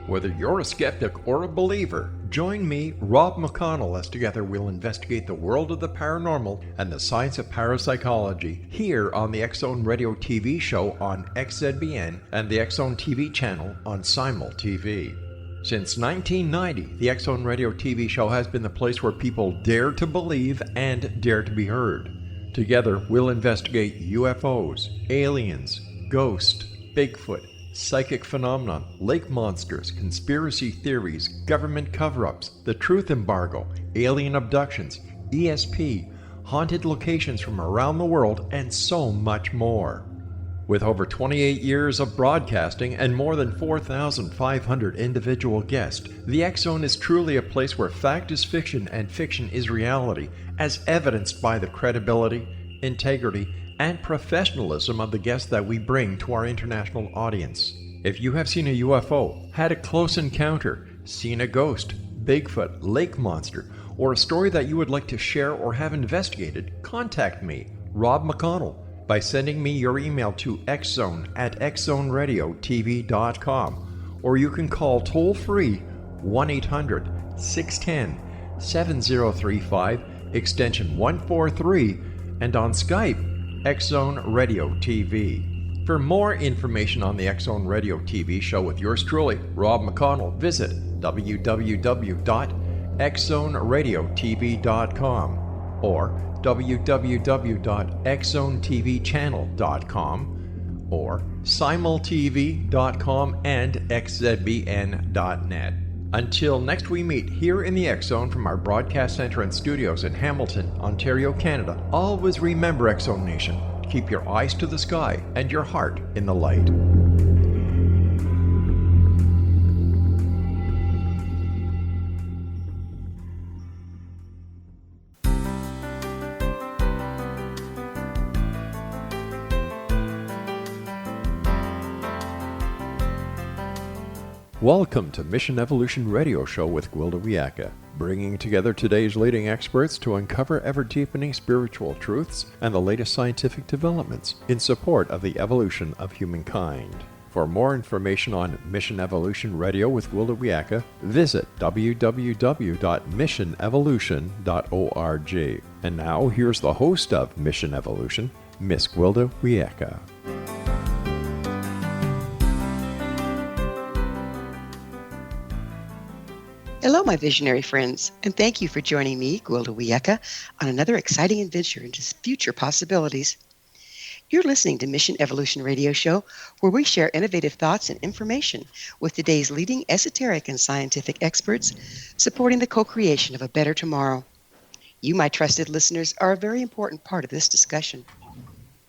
Whether you're a skeptic or a believer, join me, Rob McConnell, as together we'll investigate the world of the paranormal and the science of parapsychology here on the X-Zone Radio TV show on XZBN and the X-Zone TV channel on Simul TV. Since 1990, the X-Zone Radio TV show has been the place where people dare to believe and dare to be heard. Together, we'll investigate UFOs, aliens, ghosts, Bigfoot, psychic phenomenon, lake monsters, conspiracy theories, government cover-ups, the truth embargo, alien abductions, ESP, haunted locations from around the world, and so much more. With over 28 years of broadcasting and more than 4,500 individual guests, the X-Zone is truly a place where fact is fiction and fiction is reality, as evidenced by the credibility, integrity, and professionalism of the guests that we bring to our international audience. If you have seen a UFO, had a close encounter, seen a ghost, Bigfoot, lake monster, or a story that you would like to share or have investigated, contact me, Rob McConnell, by sending me your email to xzone@xzoneradiotv.com, or you can call toll-free 1-800-610-7035, extension 143, and on Skype, X-Zone Radio TV. For more information on the X-Zone Radio TV show with yours truly, Rob McConnell, visit www.xzoneradiotv.com or www.xzonetvchannel.com or simultv.com and xzbn.net. Until next we meet here in the X-Zone from our broadcast center and studios in Hamilton, Ontario, Canada, always remember, X-Zone Nation, keep your eyes to the sky and your heart in the light. Welcome to Mission Evolution Radio Show with Gwilda Wiyaka, bringing together today's leading experts to uncover ever-deepening spiritual truths and the latest scientific developments in support of the evolution of humankind. For more information on Mission Evolution Radio with Gwilda Wiyaka, visit www.missionevolution.org. And now, here's the host of Mission Evolution, Miss Gwilda Wiyaka. Hello, my visionary friends, and thank you for joining me, Gwilda Wiyaka, on another exciting adventure into future possibilities. You're listening to Mission Evolution Radio Show, where we share innovative thoughts and information with today's leading esoteric and scientific experts, supporting the co-creation of a better tomorrow. You, my trusted listeners, are a very important part of this discussion.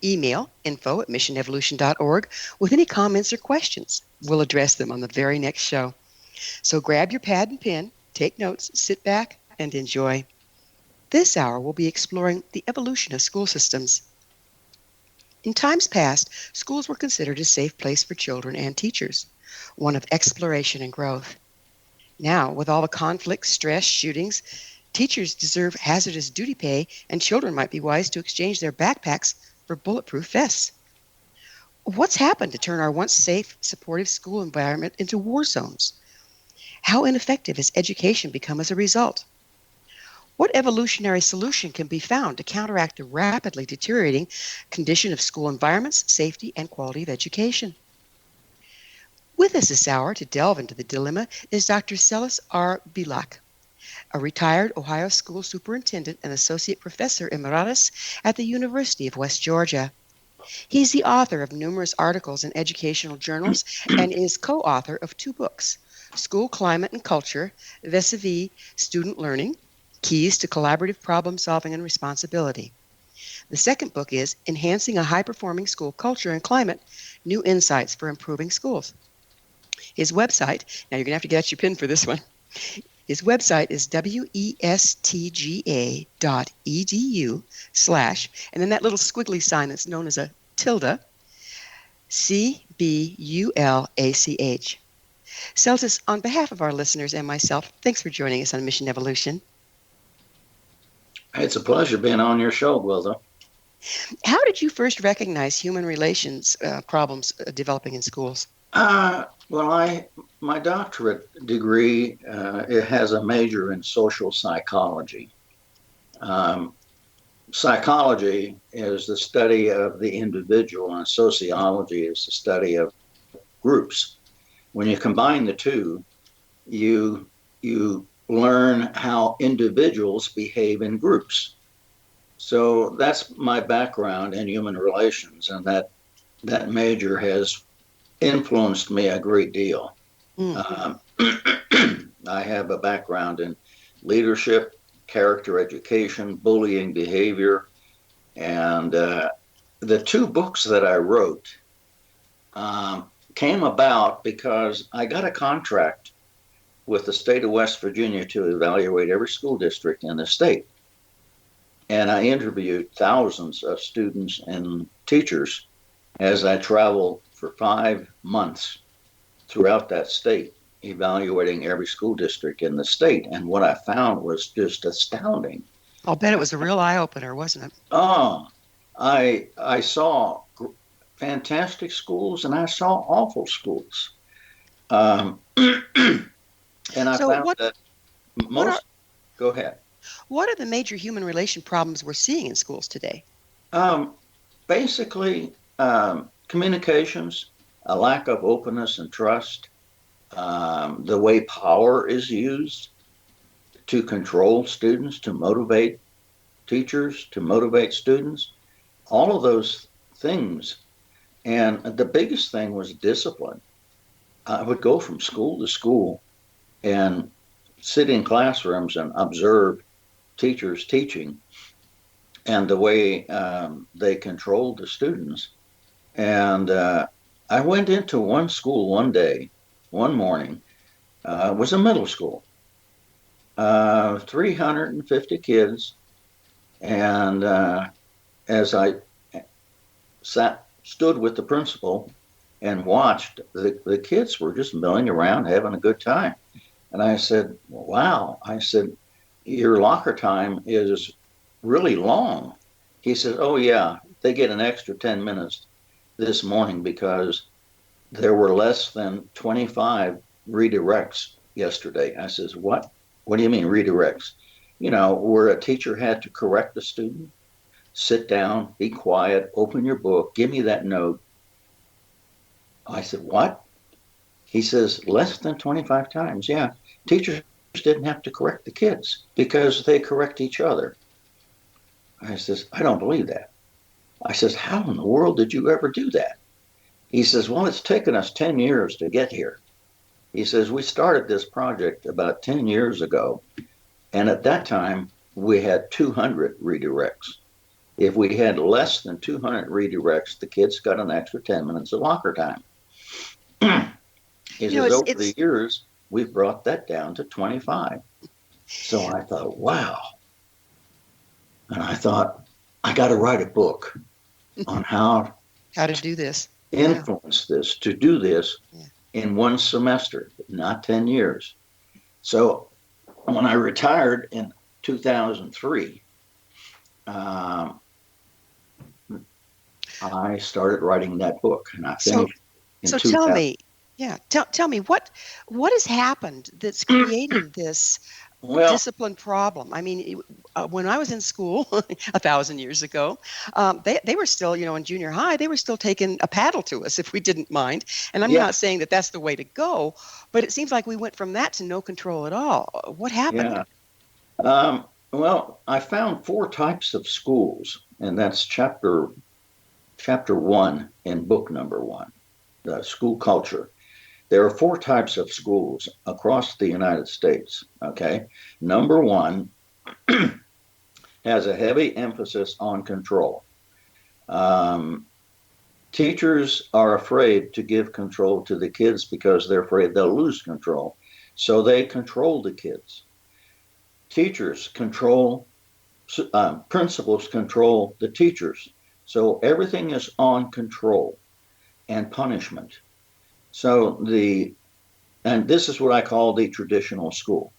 Email info@missionevolution.org with any comments or questions. We'll address them on the very next show. So grab your pad and pen, take notes, sit back, and enjoy. This hour we'll be exploring the evolution of school systems. In times past, schools were considered a safe place for children and teachers, one of exploration and growth. Now, with all the conflict, stress, shootings, teachers deserve hazardous duty pay, and children might be wise to exchange their backpacks for bulletproof vests. What's happened to turn our once safe, supportive school environment into war zones? How ineffective has education become as a result? What evolutionary solution can be found to counteract the rapidly deteriorating condition of school environments, safety, and quality of education? With us this hour to delve into the dilemma is Dr. Cletus R. Bulach, a retired Ohio school superintendent and associate professor emeritus at the University of West Georgia. He's the author of numerous articles in educational journals and is co-author of 2 books, School Climate and Culture, Vis-à-vis Student Learning, Keys to Collaborative Problem Solving and Responsibility. The second book is Enhancing a High-Performing School Culture and Climate, New Insights for Improving Schools. His website, now you're going to have to get out your pen for this one. His website is westga.edu/ and then that little squiggly sign that's known as a tilde, CBULACH. Cletus, on behalf of our listeners and myself, thanks for joining us on Mission Evolution. It's a pleasure being on your show, Gwilda. How did you first recognize human relations problems developing in schools? Well, my doctorate degree it has a major in social psychology. Um, Psychology is the study of the individual, and sociology is the study of groups. When you combine the two, you you learn how individuals behave in groups. So that's my background in human relations, and that major has influenced me a great deal. Mm. Um, I have a background in leadership, character education, bullying behavior, and the two books that I wrote came about because I got a contract with the state of West Virginia to evaluate every school district in the state. And I interviewed thousands of students and teachers as I traveled for 5 months throughout that state, evaluating every school district in the state. And what I found was just astounding. I'll bet it was a real eye opener, wasn't it? Oh, I saw fantastic schools and I saw awful schools. And I So found that what are most, go ahead. what are the major human relation problems we're seeing in schools today? Um, Basically, communications, a lack of openness and trust, the way power is used to control students, to motivate teachers, to motivate students, all of those things. And the biggest thing was discipline. I would go from school to school and sit in classrooms and observe teachers teaching and the way they controlled the students. And I went into one school one day, one morning, it was a middle school, 350 kids. And as I stood with the principal and watched, the kids were just milling around, having a good time. And I said, wow. I said, your locker time is really long. He said, oh, yeah, they get an extra 10 minutes this morning because there were less than 25 redirects yesterday. I says, what? What do you mean redirects? You know, where a teacher had to correct the student, sit down, be quiet, open your book, give me that note. I said, what? He says, less than 25 times. Yeah. Teachers didn't have to correct the kids because they correct each other. I says, I don't believe that. I says, how in the world did you ever do that? He says, well, it's taken us 10 years to get here. He says, we started this project about 10 years ago. And at that time, we had 200 redirects. If we had less than 200 redirects, the kids got an extra 10 minutes of locker time. He says, over the years, we've brought that down to 25. So I thought, wow. And I thought, I got to write a book on how to do this, influence this, to do this in one semester, not 10 years. So when I retired in 2003, I started writing that book, and I finished in 2000. Tell me, tell me what has happened that's created this discipline problem. I mean, when I was in school 1,000 years ago, they were still, in junior high, they were still taking a paddle to us if we didn't mind. And I'm not saying that that's the way to go, but it seems like we went from that to no control at all. What happened? Yeah. Well, I found 4 types of schools, and that's chapter 1 in book number 1, the school culture. There are 4 types of schools across the United States, okay? Number 1 has a heavy emphasis on control. Teachers are afraid to give control to the kids because they're afraid they'll lose control. So they control the kids. Teachers control, principals control the teachers. So everything is on control and punishment. So and this is what I call the traditional school,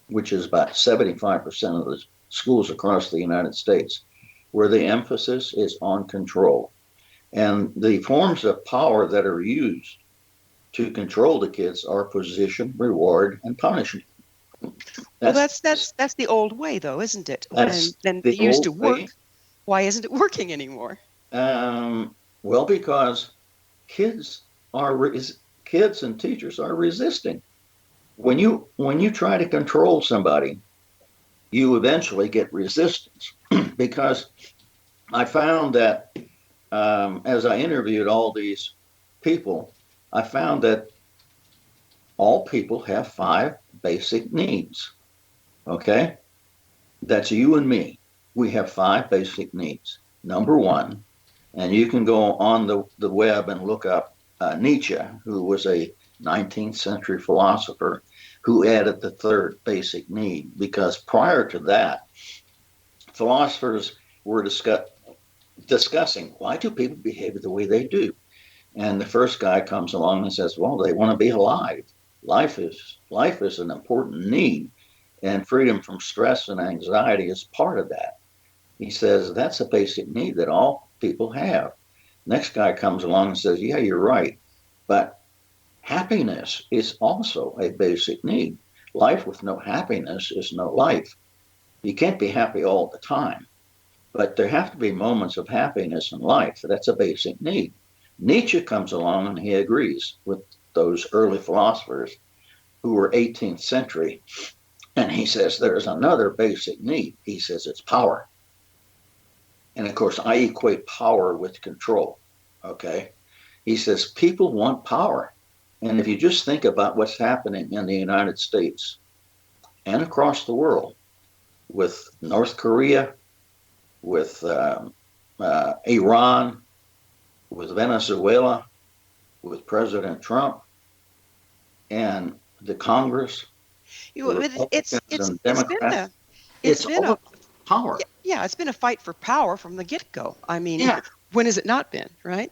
which is about 75% of the schools across the United States, where the emphasis is on control. And the forms of power that are used to control the kids are position, reward, and punishment. That's the old way, though, isn't it? That's then the it used to old work. way. Why isn't it working anymore? Well, because kids and teachers are resisting. When you try to control somebody, you eventually get resistance. Because I found that as I interviewed all these people, I found that all people have 5 basic needs. Okay? That's you and me. We have 5 basic needs. Number 1, and you can go on the web and look up Nietzsche, who was a 19th century philosopher who added the 3rd basic need, because prior to that, philosophers were discussing why do people behave the way they do. And the first guy comes along and says, well, they want to be alive. Life is an important need, and freedom from stress and anxiety is part of that. He says that's a basic need that all people have. Next guy comes along and says, yeah, you're right, but happiness is also a basic need. Life with no happiness is no life. You can't be happy all the time, but there have to be moments of happiness in life. That's a basic need. Nietzsche comes along and he agrees with those early philosophers who were 18th century, and he says there's another basic need. He says it's power. And of course, I equate power with control. Okay? He says people want power. And if you just think about what's happening in the United States and across the world with North Korea, with Iran, with Venezuela, with President Trump, and the Congress, It's been all power. Yeah, it's been a fight for power from the get-go. I mean, Yeah. When has it not been, right?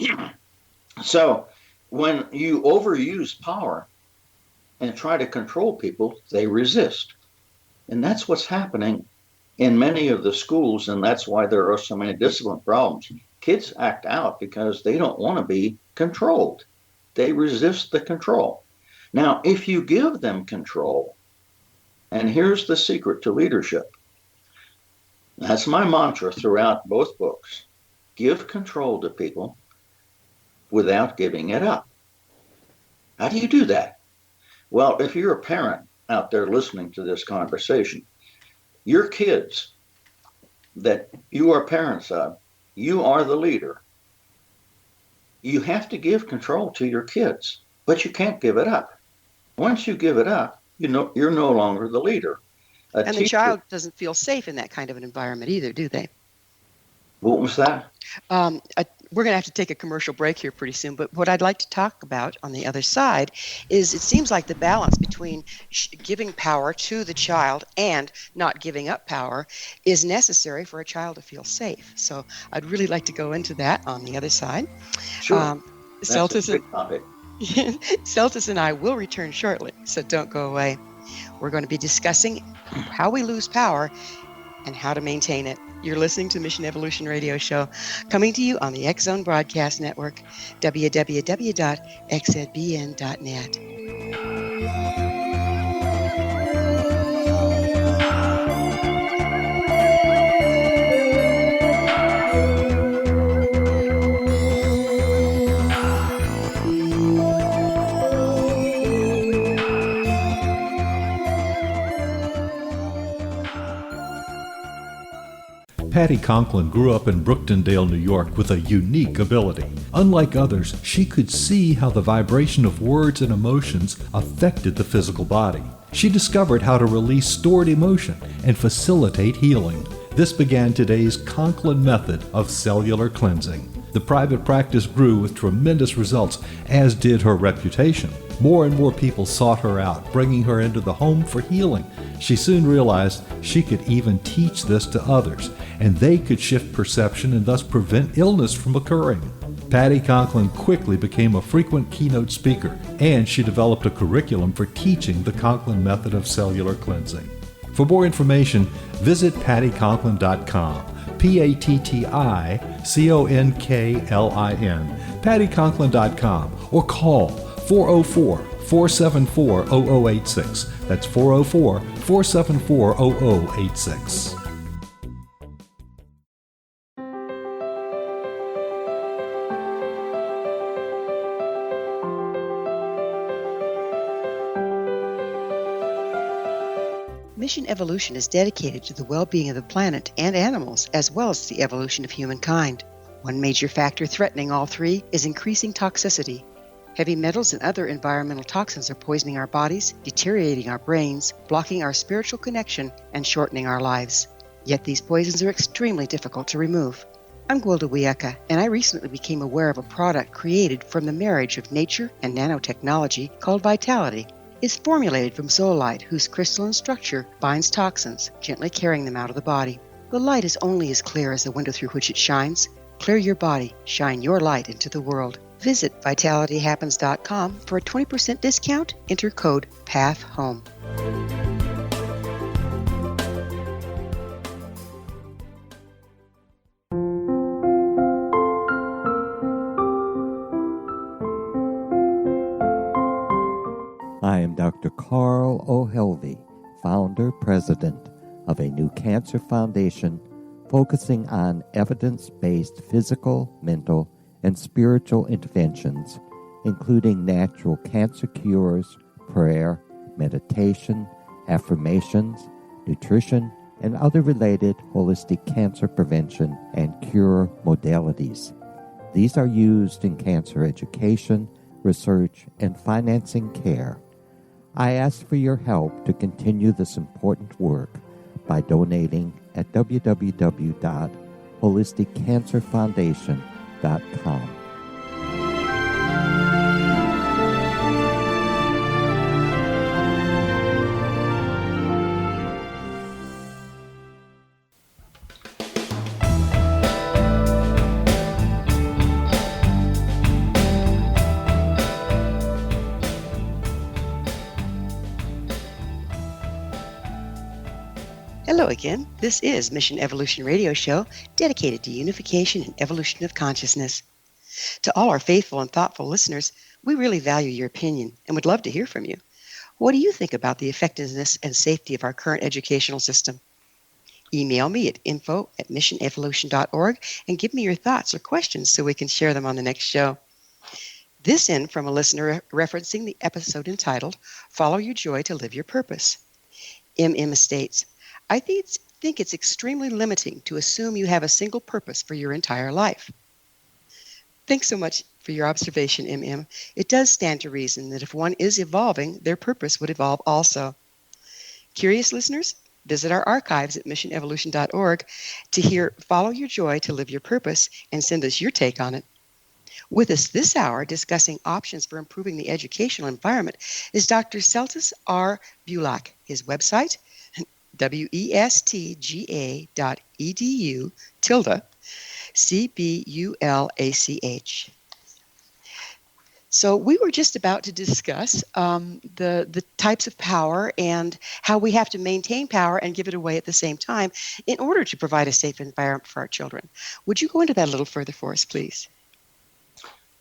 So when you overuse power and try to control people, they resist. And that's what's happening in many of the schools, and that's why there are so many discipline problems. Kids act out because they don't want to be controlled. They resist the control. Now, if you give them control, and here's the secret to leadership. That's my mantra throughout both books. Give control to people without giving it up. How do you do that? Well, if you're a parent out there listening to this conversation, your kids that you are parents of, you are the leader. You have to give control to your kids, but you can't give it up. Once you give it up, you're no longer the leader. And the child doesn't feel safe in that kind of an environment either, do they? What was that? We're going to have to take a commercial break here pretty soon, but what I'd like to talk about on the other side is it seems like the balance between giving power to the child and not giving up power is necessary for a child to feel safe. So I'd really like to go into that on the other side. Sure. That's Celtis a big topic. Celtis and I will return shortly, so don't go away. We're going to be discussing how we lose power and how to maintain it. You're listening to Mission Evolution Radio Show, coming to you on the X Zone Broadcast Network, www.xzbn.net. Patty Conklin grew up in Brooktondale, New York with a unique ability. Unlike others, she could see how the vibration of words and emotions affected the physical body. She discovered how to release stored emotion and facilitate healing. This began today's Conklin method of cellular cleansing. The private practice grew with tremendous results, as did her reputation. More and more people sought her out, bringing her into the home for healing. She soon realized she could even teach this to others, and they could shift perception and thus prevent illness from occurring. Patty Conklin quickly became a frequent keynote speaker, and she developed a curriculum for teaching the Conklin method of cellular cleansing. For more information, visit pattyconklin.com, PATTICONKLIN, pattyconklin.com, or call 404-474-0086. That's 404-474-0086. Mission Evolution is dedicated to the well-being of the planet and animals, as well as the evolution of humankind. One major factor threatening all three is increasing toxicity. Heavy metals and other environmental toxins are poisoning our bodies, deteriorating our brains, blocking our spiritual connection, and shortening our lives. Yet these poisons are extremely difficult to remove. I'm Gwilda Wiyaka, and I recently became aware of a product created from the marriage of nature and nanotechnology called Vitality. It's formulated from zoolite, whose crystalline structure binds toxins, gently carrying them out of the body. The light is only as clear as the window through which it shines. Clear your body, shine your light into the world. Visit vitalityhappens.com for a 20% discount. Enter code PATHHOME. I am Dr. Carl O'Helvey, founder, president of a new cancer foundation focusing on evidence-based physical, mental, and spiritual interventions, including natural cancer cures, prayer, meditation, affirmations, nutrition, and other related holistic cancer prevention and cure modalities. These are used in cancer education, research, and financing care. I ask for your help to continue this important work by donating at www.holisticcancerfoundation.com. Hello again. This is Mission Evolution Radio Show, dedicated to unification and evolution of consciousness. To all our faithful and thoughtful listeners, we really value your opinion and would love to hear from you. What do you think about the effectiveness and safety of our current educational system? Email me at info@missionevolution.org and give me your thoughts or questions so we can share them on the next show. This in from a listener referencing the episode entitled, Follow Your Joy to Live Your Purpose. MM states, I think it's extremely limiting to assume you have a single purpose for your entire life. Thanks so much for your observation, MM. It does stand to reason that if one is evolving, their purpose would evolve also. Curious listeners, visit our archives at missionevolution.org to hear Follow Your Joy to Live Your Purpose and send us your take on it. With us this hour discussing options for improving the educational environment is Dr. Cletus R. Bulach. His website, westga.edu/CBULACH. So we were just about to discuss the types of power and how we have to maintain power and give it away at the same time in order to provide a safe environment for our children. Would you go into that a little further for us, please?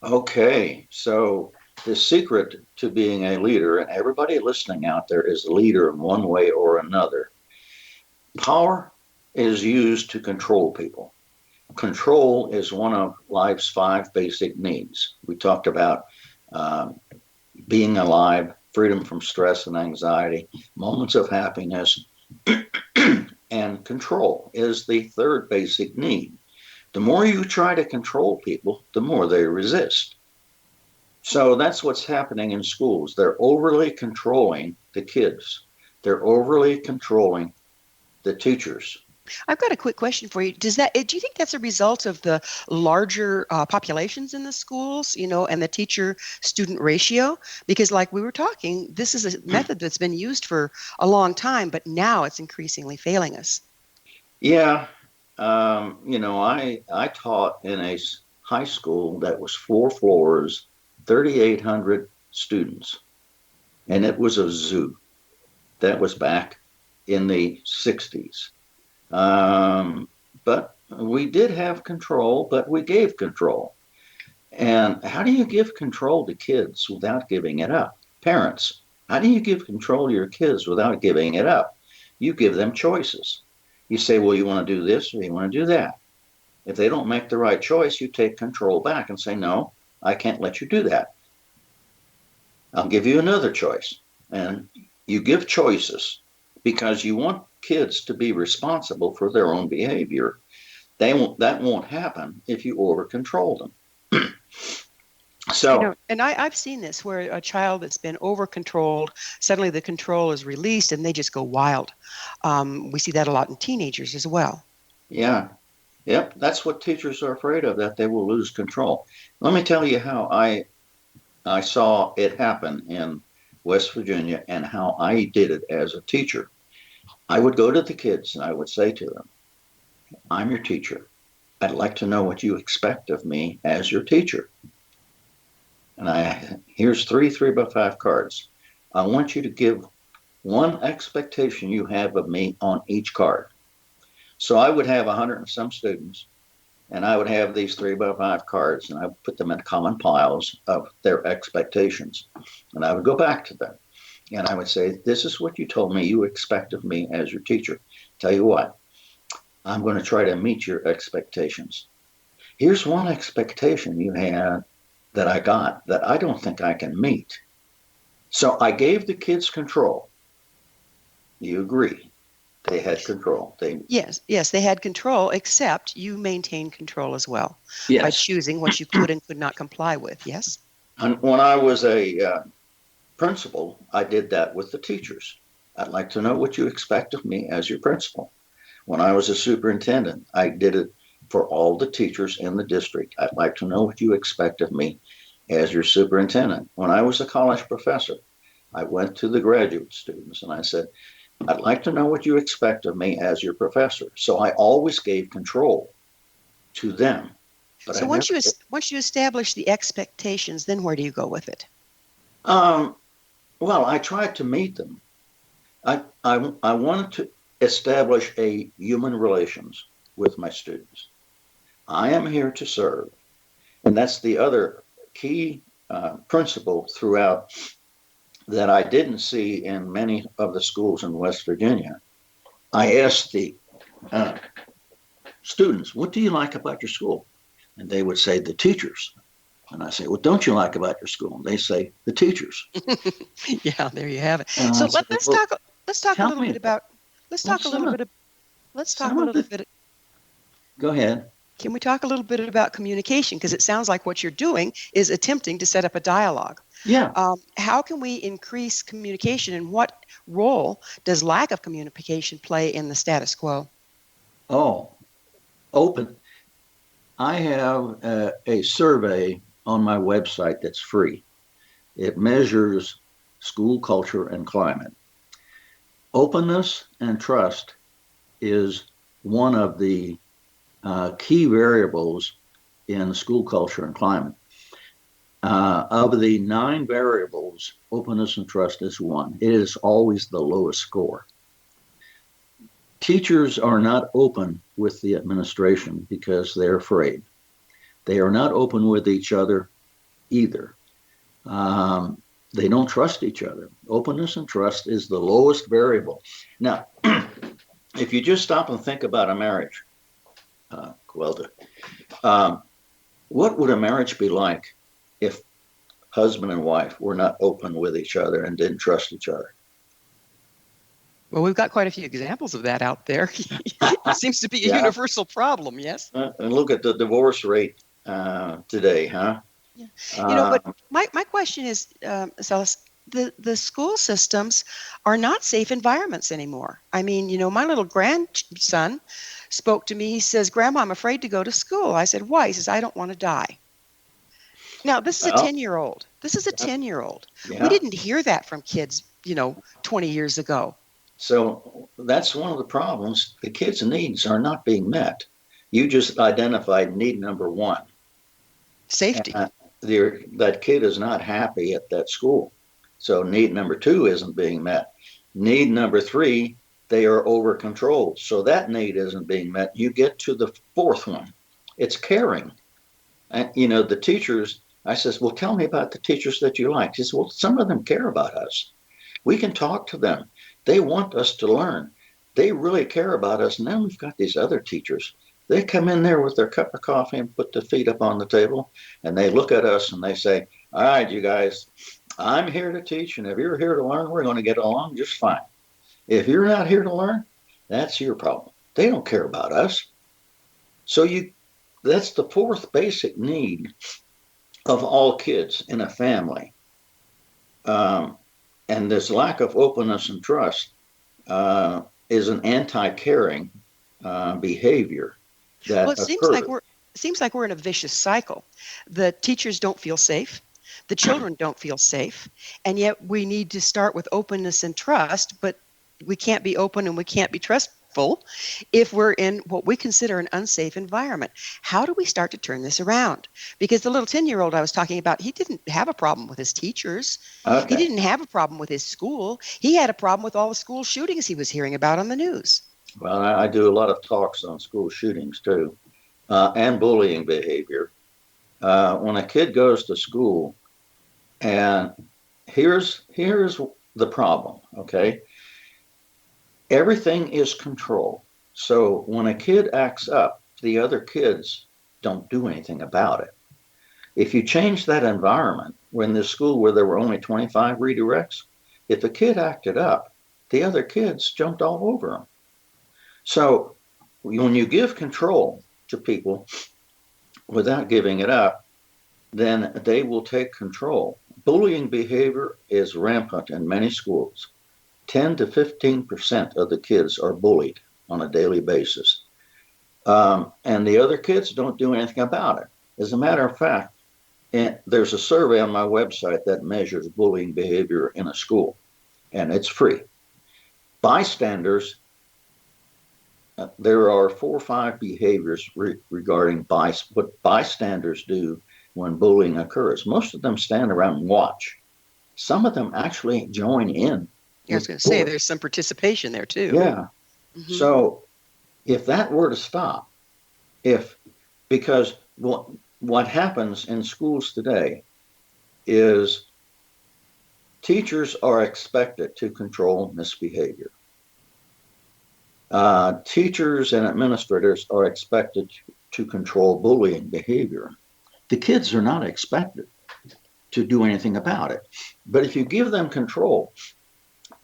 Okay, so the secret to being a leader, and everybody listening out there is a leader in one way or another. Power is used to control people. Control is one of life's 5 basic needs. We talked about being alive, freedom from stress and anxiety, moments of happiness, and control is the 3rd basic need. The more you try to control people, the more they resist. So that's what's happening in schools. They're overly controlling the kids. They're overly controlling the teachers. I've got a quick question for you. Do you think that's a result of the larger populations in the schools, and the teacher-student ratio? Because like we were talking, this is a method that's been used for a long time, but now it's increasingly failing us. Yeah. I taught in a high school that was 4 floors, 3,800 students, and it was a zoo. That was back in the 60s. But we did have control, but we gave control. And how do you give control to kids without giving it up? Parents, how do you give control to your kids without giving it up? You give them choices. You say, well, you want to do this or you want to do that. If they don't make the right choice, you take control back and say, no, I can't let you do that. I'll give you another choice. And you give choices because you want kids to be responsible for their own behavior. That won't happen if you over control them. So, and I've seen this where a child that's been over controlled, suddenly the control is released and they just go wild. We see that a lot in teenagers as well. yeah, yep, that's what teachers are afraid of, that they will lose control. Let me tell you how I saw it happen in West Virginia and how I did it as a teacher. I would go to the kids and I would say to them, I'm your teacher. I'd like to know what you expect of me as your teacher. And here's 3 3x5 cards. I want you to give one expectation you have of me on each card. So I would have 100 and some students, and I would have these 3x5 cards, and I would put them in common piles of their expectations. And I would go back to them, and I would say, this is what you told me you expect of me as your teacher. Tell you what, I'm going to try to meet your expectations. Here's one expectation you had that I got that I don't think I can meet. So I gave the kids control. You agree? They had control. Yes, they had control, except you maintained control as well yes. by choosing what you could and could not comply with. Yes. And when I was a principal, I did that with the teachers. I'd like to know what you expect of me as your principal. When I was a superintendent, I did it for all the teachers in the district. I'd like to know what you expect of me as your superintendent. When I was a college professor, I went to the graduate students and I said, I'd like to know what you expect of me as your professor. So I always gave control to them. But so once you establish the expectations, then where do you go with it? Well, I tried to meet them. I wanted to establish a human relations with my students. I am here to serve. And that's the other key principle throughout that I didn't see in many of the schools in West Virginia. I asked the students, what do you like about your school? And they would say, the teachers. And I say, what don't you like about your school? And they say, the teachers. Yeah, there you have it. And so said, let's talk a little bit about, Go ahead. Can we talk a little bit about communication? Because it sounds like what you're doing is attempting to set up a dialogue. Yeah. How can we increase communication, and what role does lack of communication play in the status quo? Oh, open. I have a survey on my website that's free. It measures school culture and climate. Openness and trust is one of the key variables in school culture and climate. Of the 9 variables, openness and trust is one. It is always the lowest score. Teachers are not open with the administration because they're afraid. They are not open with each other either. They don't trust each other. Openness and trust is the lowest variable. Now, if you just stop and think about a marriage, Gwelda, what would a marriage be like if husband and wife were not open with each other and didn't trust each other? Well, we've got quite a few examples of that out there. It seems to be a universal problem, yes? And look at the divorce rate today, huh? Yeah. But my question is, Celis, the school systems are not safe environments anymore. I mean, my little grandson spoke to me. He says, Grandma, I'm afraid to go to school. I said, why? He says, I don't want to die. Now, this is a 10-year-old. This is a 10-year-old. Yeah. We didn't hear that from kids, 20 years ago. So that's one of the problems. The kids' needs are not being met. You just identified need number 1. Safety. That kid is not happy at that school. So need number 2 isn't being met. Need number 3, they are over controlled. So that need isn't being met. You get to the 4th one. It's caring. And, the teachers, I says, well, tell me about the teachers that you like. He says, well, some of them care about us. We can talk to them. They want us to learn. They really care about us. And then we've got these other teachers. They come in there with their cup of coffee and put their feet up on the table, and they look at us and they say, all right, you guys, I'm here to teach, and if you're here to learn, we're going to get along just fine. If you're not here to learn, that's your problem. They don't care about us. So that's the fourth basic need of all kids in a family. And this lack of openness and trust is an anti-caring behavior that Well, it seems like we're in a vicious cycle. The teachers don't feel safe. The children don't feel safe. And yet we need to start with openness and trust, but we can't be open and we can't be trustful if we're in what we consider an unsafe environment. How do we start to turn this around? Because the little 10-year-old I was talking about, he didn't have a problem with his teachers. Okay. He didn't have a problem with his school. He had a problem with all the school shootings he was hearing about on the news. Well, I do a lot of talks on school shootings too, and bullying behavior. When a kid goes to school, and here's the problem, okay? Everything is control. So when a kid acts up, the other kids don't do anything about it. If you change that environment, when this school where there were only 25 redirects, if a kid acted up, the other kids jumped all over him. So when you give control to people without giving it up, then they will take control. Bullying behavior is rampant in many schools. 10 to 15% of the kids are bullied on a daily basis. And the other kids don't do anything about it. As a matter of fact, there's a survey on my website that measures bullying behavior in a school, and it's free. Bystanders, there are 4 or 5 behaviors regarding what bystanders do when bullying occurs. Most of them stand around and watch. Some of them actually join in. I was going to say there's some participation there too. Yeah. Mm-hmm. So if that were to stop, because what happens in schools today is teachers are expected to control misbehavior. Teachers and administrators are expected to control bullying behavior. The kids are not expected to do anything about it. But if you give them control,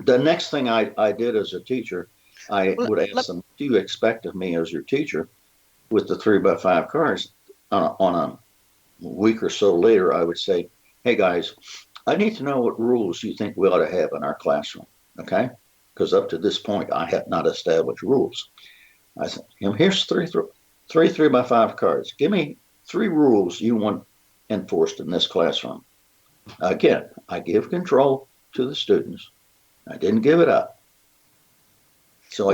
the next thing I did as a teacher, I would ask them, what do you expect of me as your teacher with the 3x5 cards? On a week or so later, I would say, hey guys, I need to know what rules you think we ought to have in our classroom, okay? Because up to this point, I have not established rules. I said, here's three 3x5 cards. Give me 3 rules you want enforced in this classroom. Again, I give control to the students. I didn't give it up. So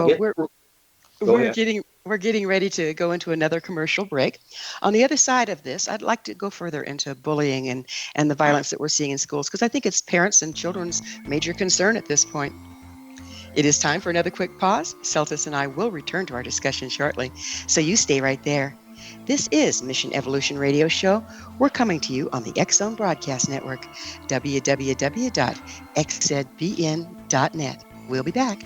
we're getting ready to go into another commercial break. On the other side of this, I'd like to go further into bullying and the violence that we're seeing in schools, because I think it's parents and children's major concern at this point. It is time for another quick pause. Celtis and I will return to our discussion shortly, so you stay right there. This is Mission Evolution Radio Show. We're coming to you on the X-Zone Broadcast Network, www.xzbn.net. We'll be back.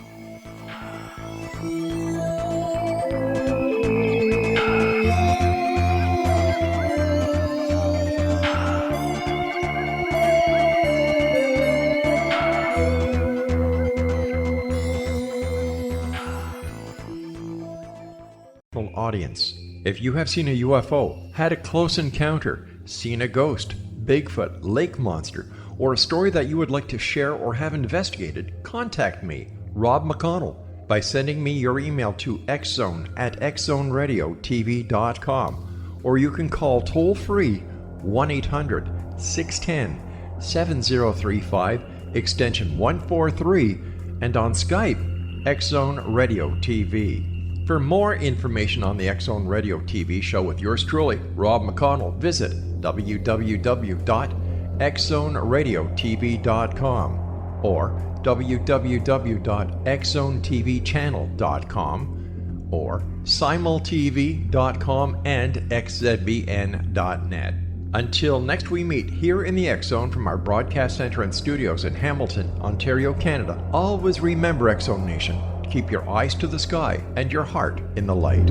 Audience. If you have seen a UFO, had a close encounter, seen a ghost, Bigfoot, lake monster, or a story that you would like to share or have investigated, contact me, Rob McConnell, by sending me your email to xzone@xzoneradiotv.com, or you can call toll-free 1-800-610-7035, extension 143, and on Skype, X-Zone Radio TV. For more information on the X-Zone Radio TV show with yours truly, Rob McConnell, visit www.xzoneradiotv.com or www.xzonetvchannel.com or simultv.com and xzbn.net. Until next we meet here in the X Zone from our broadcast center and studios in Hamilton, Ontario, Canada, always remember, X Zone Nation, keep your eyes to the sky and your heart in the light.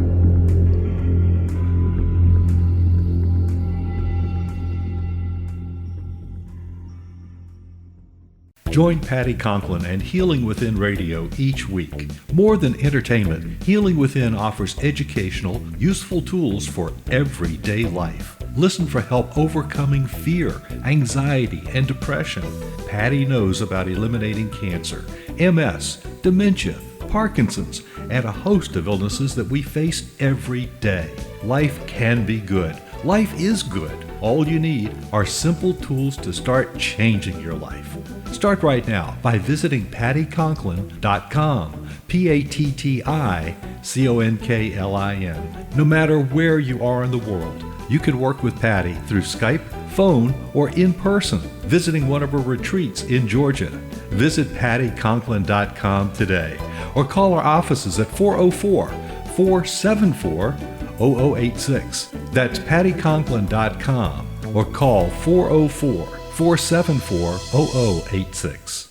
Join Patty Conklin and Healing Within Radio each week. More than entertainment, Healing Within offers educational, useful tools for everyday life. Listen for help overcoming fear, anxiety, and depression. Patty knows about eliminating cancer, MS, dementia, Parkinson's, and a host of illnesses that we face every day. Life can be good. Life is good. All you need are simple tools to start changing your life. Start right now by visiting pattyconklin.com, PATTICONKLIN. No matter where you are in the world, you can work with Patty through Skype, phone, or in person, visiting one of her retreats in Georgia. Visit pattyconklin.com today or call our offices at 404-474-0086. That's pattyconklin.com or call 404-474-0086.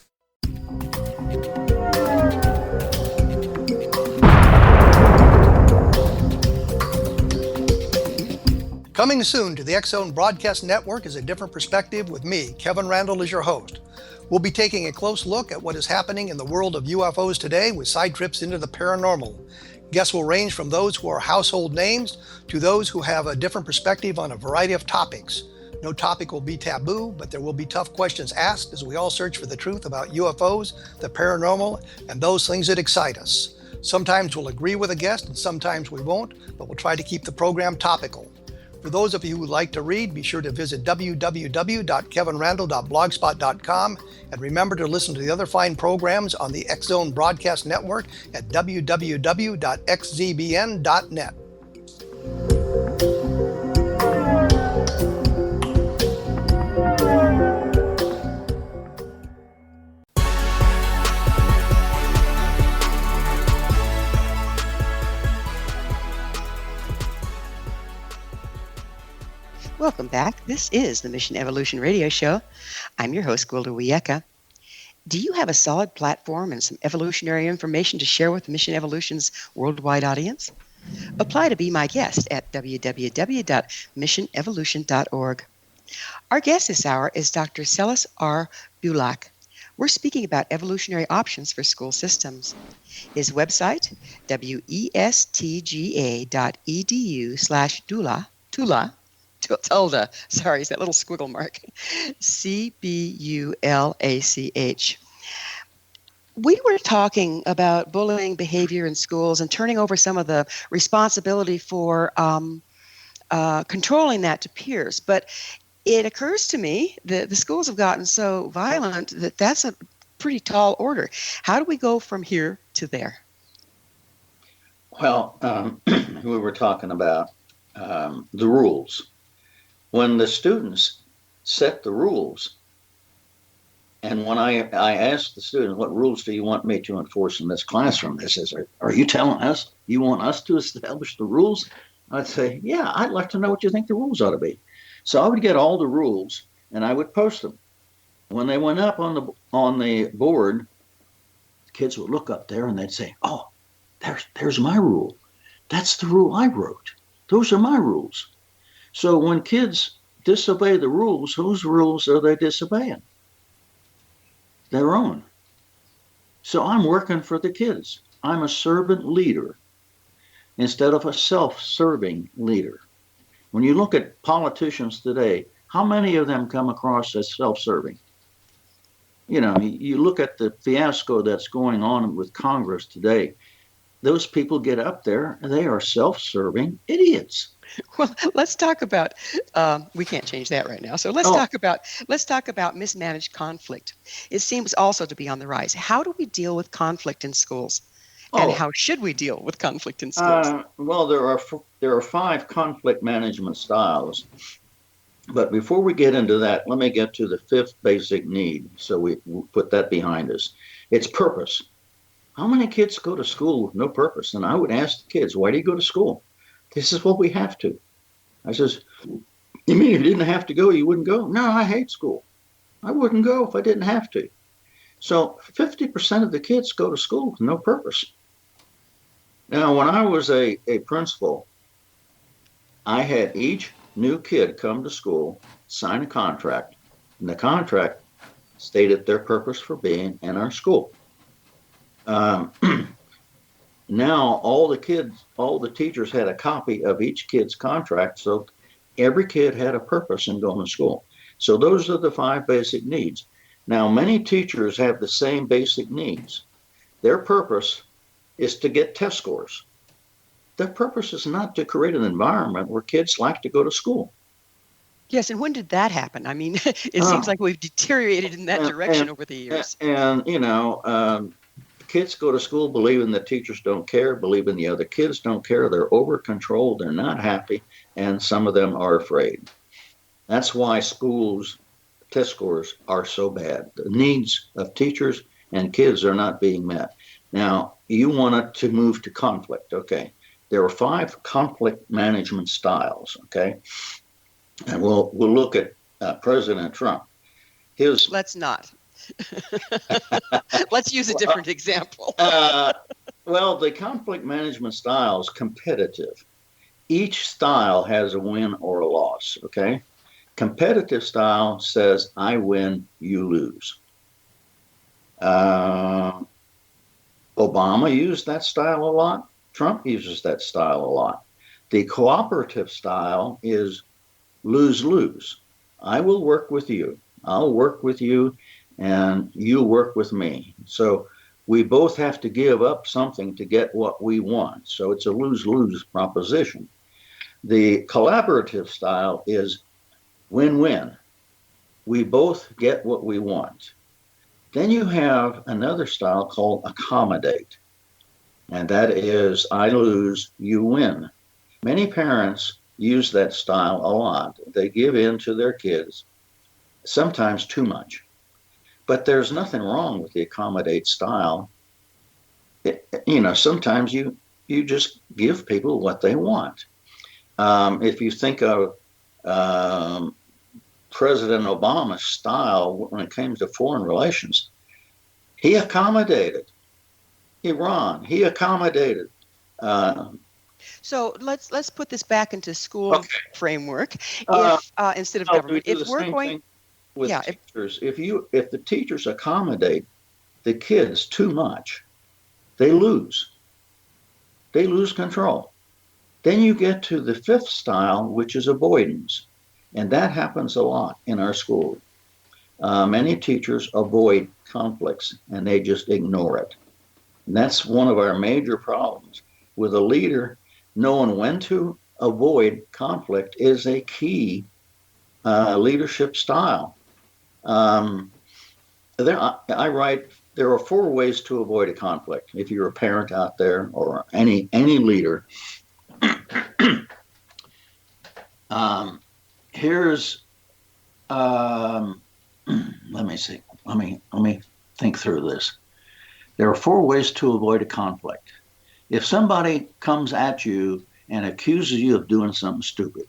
Coming soon to the X Zone Broadcast Network is A Different Perspective with me, Kevin Randall, as your host. We'll be taking a close look at what is happening in the world of UFOs today with side trips into the paranormal. Guests will range from those who are household names to those who have a different perspective on a variety of topics. No topic will be taboo, but there will be tough questions asked as we all search for the truth about UFOs, the paranormal, and those things that excite us. Sometimes we'll agree with a guest and sometimes we won't, but we'll try to keep the program topical. For those of you who would like to read, be sure to visit www.kevinrandall.blogspot.com and remember to listen to the other fine programs on the X Zone Broadcast Network at www.xzbn.net. Welcome back. This is the Mission Evolution Radio Show. I'm your host, Gwilda Wiyaka. Do you have a solid platform and some evolutionary information to share with Mission Evolution's worldwide audience? Apply to be my guest at www.missionevolution.org. Our guest this hour is Dr. Cletus R. Bulach. We're speaking about evolutionary options for school systems. His website, westga.edu/Tula, sorry, it's that little squiggle mark, CBULACH. We were talking about bullying behavior in schools and turning over some of the responsibility for controlling that to peers. But it occurs to me that the schools have gotten so violent that that's a pretty tall order. How do we go from here to there? Well, we were talking about the rules. When the students set the rules, and when I asked the students, what rules do you want me to enforce in this classroom? They says, are you telling us you want us to establish the rules? I'd say, yeah, I'd like to know what you think the rules ought to be. So I would get all the rules and I would post them. When they went up on the board, the kids would look up there and they'd say, oh, there's my rule. That's the rule I wrote. Those are my rules. So when kids disobey the rules, whose rules are they disobeying? Their own. So I'm working for the kids. I'm a servant leader instead of a self-serving leader. When you look at politicians today, how many of them come across as self-serving? You know, you look at the fiasco that's going on with Congress today. Those people get up there and they are self-serving idiots. Well, let's talk about, we can't change that right now. So let's talk about mismanaged conflict. It seems also to be on the rise. How do we deal with conflict in schools? And how should we deal with conflict in schools? Well, there are 5 conflict management styles. But before we get into that, let me get to the 5th basic need. So we put that behind us. It's purpose. how many kids go to school with no purpose? And I would ask the kids, why do you go to school? This is what we have to. I says, you mean if you didn't have to go, you wouldn't go? No, I hate school. I wouldn't go if I didn't have to. So 50% of the kids go to school with no purpose. Now, when I was a principal, I had each new kid come to school, sign a contract, and the contract stated their purpose for being in our school. Now, all the teachers had a copy of each kid's contract, so every kid had a purpose in going to school. So those are the 5 basic needs. Now, many teachers have the same basic needs. Their purpose is to get test scores. Their purpose is not to create an environment where kids like to go to school. Yes, and when did that happen? I mean, it seems like we've deteriorated in that direction over the years. And kids go to school believing the teachers don't care, believing the other kids don't care. They're over-controlled, they're not happy, and some of them are afraid. That's why schools' test scores are so bad. The needs of teachers and kids are not being met. Now, you wanted to move to conflict, okay? There are 5 conflict management styles, okay? And we'll look at President Trump. Let's not. Let's use a different example. Well, the conflict management style is competitive. Each style has a win or a loss, okay? Competitive style says, I win, you lose. Obama used that style a lot. Trump uses that style a lot. The cooperative style is lose-lose. I will work with you. I'll work with you, and you work with me. So we both have to give up something to get what we want. So it's a lose-lose proposition. The collaborative style is win-win. We both get what we want. Then you have another style called accommodate. And that is, I lose, you win. Many parents use that style a lot. They give in to their kids, sometimes too much. But there's nothing wrong with the accommodate style. Sometimes you just give people what they want. If you think of President Obama's style when it came to foreign relations, he accommodated Iran. He accommodated. So let's put this back into school framework. If instead of government, if we're going with teachers, if the teachers accommodate the kids too much, they lose. They lose control. Then you get to the 5th style, which is avoidance. And that happens a lot in our school. Many teachers avoid conflicts and they just ignore it. And that's one of our major problems. With a leader, knowing when to avoid conflict is a key leadership style. I write, there are 4 ways to avoid a conflict. If you're a parent out there or any leader, here's let me see. Let me think through this. There are 4 ways to avoid a conflict. If somebody comes at you and accuses you of doing something stupid,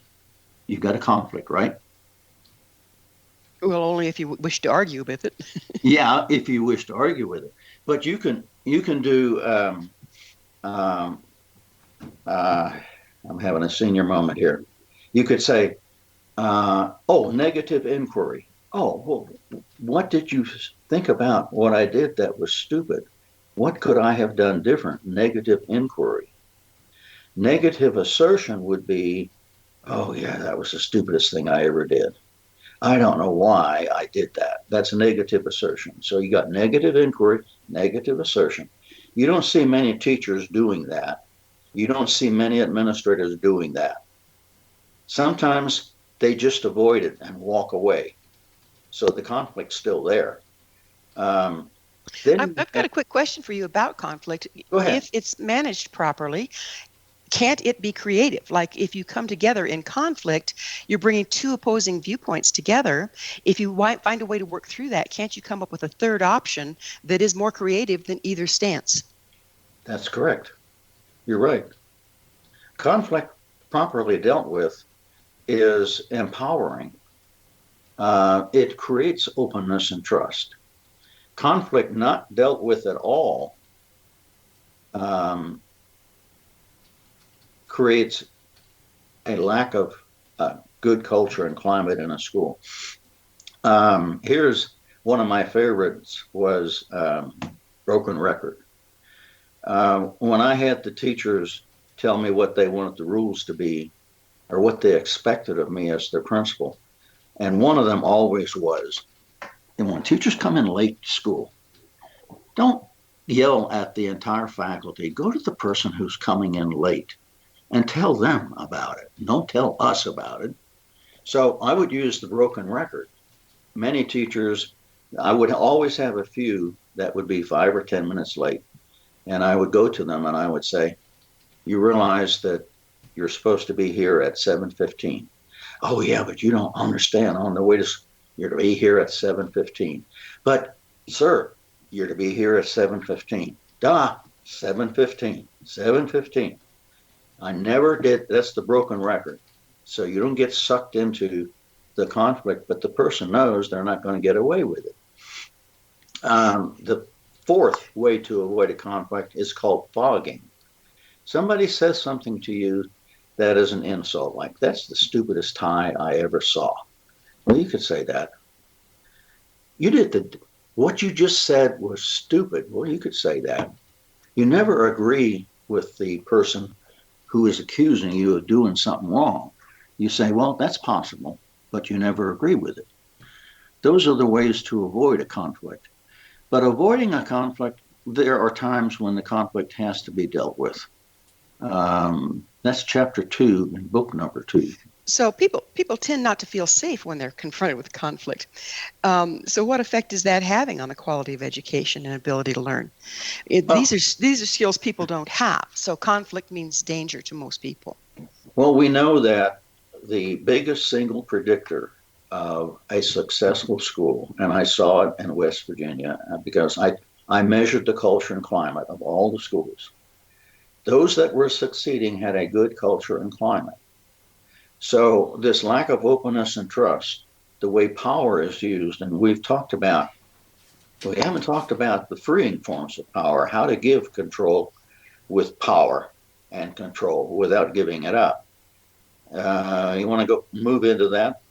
you've got a conflict, right? Well, only if you wish to argue with it. Yeah, if you wish to argue with it. But you can do. I'm having a senior moment here. You could say, negative inquiry. Oh, well, what did you think about what I did that was stupid? What could I have done different? Negative inquiry. Negative assertion would be, oh yeah, that was the stupidest thing I ever did. I don't know why I did that. That's a negative assertion. So you got negative inquiry, negative assertion. You don't see many teachers doing that. You don't see many administrators doing that. Sometimes they just avoid it and walk away. So the conflict's still there. I've got a quick question for you about conflict. Go ahead. If it's managed properly, can't it be creative? Like if you come together in conflict, you're bringing 2 opposing viewpoints together. If you find a way to work through that, can't you come up with a 3rd option that is more creative than either stance? That's correct. You're right. Conflict properly dealt with is empowering. It creates openness and trust. Conflict not dealt with at all creates a lack of good culture and climate in a school. Here's one of my favorites was broken record. When I had the teachers tell me what they wanted the rules to be or what they expected of me as their principal, and one of them always was, and when teachers come in late to school, don't yell at the entire faculty. Go to the person who's coming in late and tell them about it. Don't tell us about it. So I would use the broken record. Many teachers, I would always have a few that would be 5 or 10 minutes late. And I would go to them and I would say, you realize that you're supposed to be here at 7:15. Oh yeah, but you don't understand. On the way to, you're to be here at 7:15. But sir, you're to be here at 7:15. Duh, 7:15, 7:15. I never did. That's the broken record. So you don't get sucked into the conflict, but the person knows they're not going to get away with it. The fourth way to avoid a conflict is called fogging. Somebody says something to you that is an insult, like, that's the stupidest tie I ever saw. Well, you could say that. What you just said was stupid. Well, you could say that. You never agree with the person who is accusing you of doing something wrong. You say, well, that's possible, but you never agree with it. Those are the ways to avoid a conflict. But avoiding a conflict, there are times when the conflict has to be dealt with. That's chapter 2 in book number 2. So people tend not to feel safe when they're confronted with conflict. So what effect is that having on the quality of education and ability to learn? These are skills people don't have. So conflict means danger to most people. Well, we know that the biggest single predictor of a successful school, and I saw it in West Virginia because I measured the culture and climate of all the schools. Those that were succeeding had a good culture and climate. So this lack of openness and trust, the way power is used, and we haven't talked about the freeing forms of power, how to give control with power and control without giving it up. You want to move into that?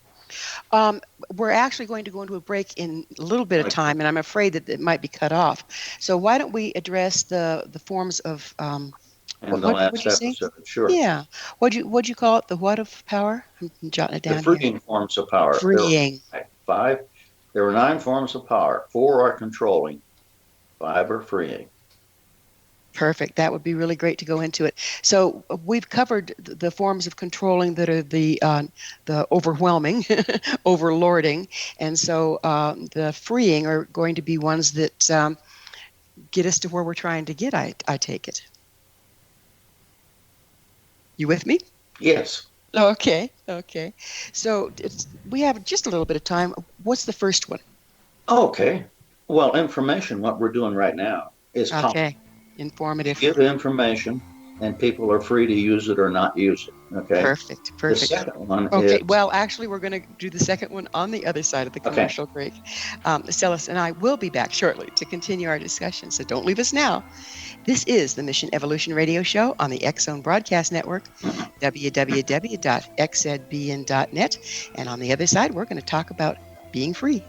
We're actually going to go into a break in a little bit of time, and I'm afraid that it might be cut off. So why don't we address the forms of in the last episode, sure. Yeah. What'd you call it? The what of power? I'm jotting it down. The freeing forms of power. Freeing. There were 9 forms of power. 4 are controlling. 5 are freeing. Perfect. That would be really great to go into it. So we've covered the forms of controlling that are the overwhelming, overlording, and so the freeing are going to be ones that get us to where we're trying to get. I take it. You with me? Yes. Okay. So we have just a little bit of time. What's the first one? Okay. Well, information, what we're doing right now is okay. Informative. Give information, and people are free to use it or not use it. Okay. Perfect. The second one okay. is... Well, actually, we're going to do the second one on the other side of the commercial break. Celis and I will be back shortly to continue our discussion, so don't leave us now. This is the Mission Evolution Radio Show on the X Zone Broadcast Network, www.xzbn.net. And on the other side, we're going to talk about being free.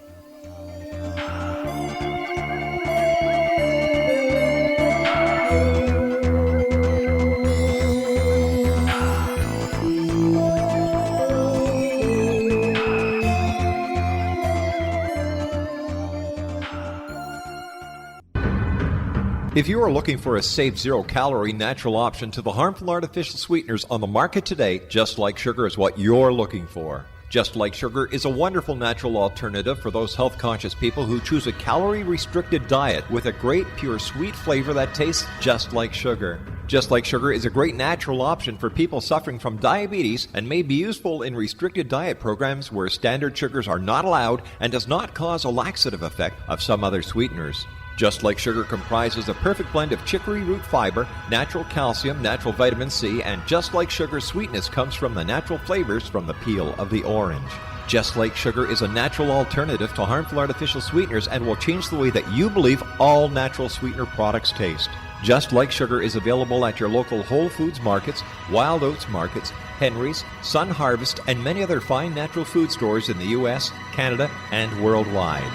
If you are looking for a safe, zero-calorie natural option to the harmful artificial sweeteners on the market today, Just Like Sugar is what you're looking for. Just Like Sugar is a wonderful natural alternative for those health-conscious people who choose a calorie-restricted diet with a great, pure, sweet flavor that tastes just like sugar. Just Like Sugar is a great natural option for people suffering from diabetes and may be useful in restricted diet programs where standard sugars are not allowed and does not cause a laxative effect of some other sweeteners. Just Like Sugar comprises a perfect blend of chicory root fiber, natural calcium, natural vitamin C, and Just Like Sugar's sweetness comes from the natural flavors from the peel of the orange. Just Like Sugar is a natural alternative to harmful artificial sweeteners and will change the way that you believe all natural sweetener products taste. Just Like Sugar is available at your local Whole Foods markets, Wild Oats markets, Henry's, Sun Harvest, and many other fine natural food stores in the U.S., Canada, and worldwide.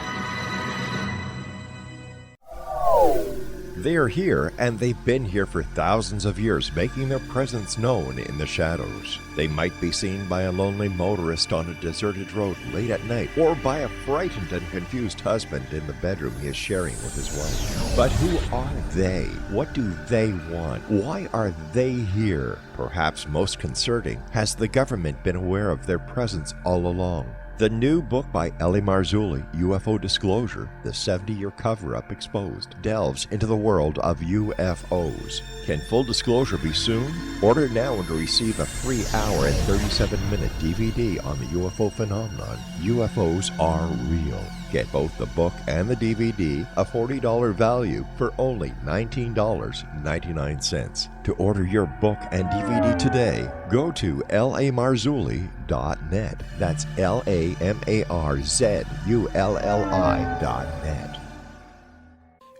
They are here, and they've been here for thousands of years, making their presence known in the shadows. They might be seen by a lonely motorist on a deserted road late at night, or by a frightened and confused husband in the bedroom he is sharing with his wife. But who are they? What do they want? Why are they here? Perhaps most concerning, has the government been aware of their presence all along? The new book by Ellie Marzulli, UFO Disclosure, the 70-year cover-up exposed, delves into the world of UFOs. Can full disclosure be soon? Order now and receive a free hour and 37-minute DVD on the UFO phenomenon. UFOs are real. Get both the book and the DVD, a $40 value, for only $19.99. To order your book and DVD today, go to lamarzulli.net. That's LAMARZULLI.net.